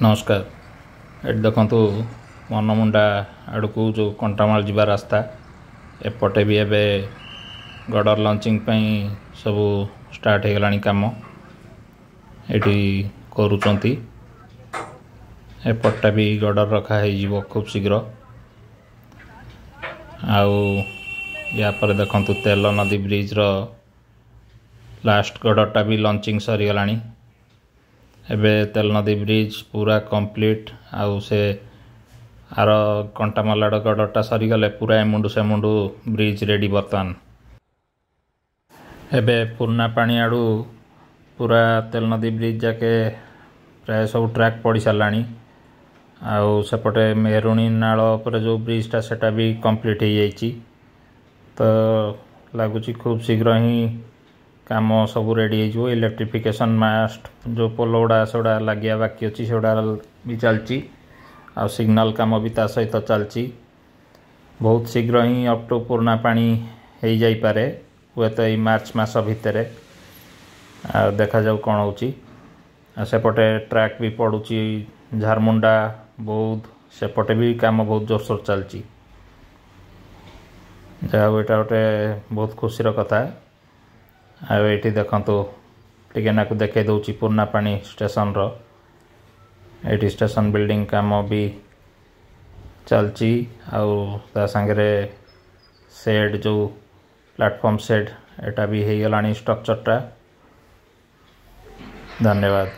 नमस्कार। ये देखु मनमुंडा आड़ को जो कंटामाल जीवा रास्ता एपटे भी एबे गडर लॉन्चिंग सब स्टार्ट हो गलानी काम एटी करूचंती। एपटा भी गडर रखा है खूब शीघ्र। आउ या पर देखंतु तेल नदी ब्रिज रो लास्ट गडरटा भी लॉन्चिंग सरी गलानी। एबे तेल नदी ब्रिज पूरा कंप्लीट आउ से आर कंटामाल गडरटा सरीगले पूरा एमुंडू से मुंडू ब्रिज रेडी बर्तमान। एबे पुरना पानी आड़ू पूरा तेल नदी ब्रिज जाके प्राय सब ट्रैक पड़ साराणी। आउ सेपटे मेहरुणी नाल पर जो ब्रिजटा सेटा भी कंप्लीट हो जाइए। तो लगुच खूब शीघ्र ही काम सब रेडी हो। इलेक्ट्रिफिकेशन मास्ट जो पोल गुड़ा से लगे बाकी अच्छी से भी चलती। आ सिग्नल काम भी ता सहित चलती। बहुत शीघ्र ही अप टू पुराना पानी हो जापे हे तो ये मार्च मास भितर देखा जाऊ कौन हो। सेपटे ट्रैक भी पड़ुची झारमुंडा बौद्ध सेपटे भी काम बहुत जोरसोर चलती। जहाँ यहाँ गोटे बहुत खुशी कथा। आईटी देखु टे ना देखे दूची पुरना पानी स्टेशन रो एटी स्टेशन बिल्डिंग काम भी चलची। आउ सांगे सेड जो प्लेटफॉर्म सेड एटा भी हो गलानी स्ट्रक्चरटा। धन्यवाद।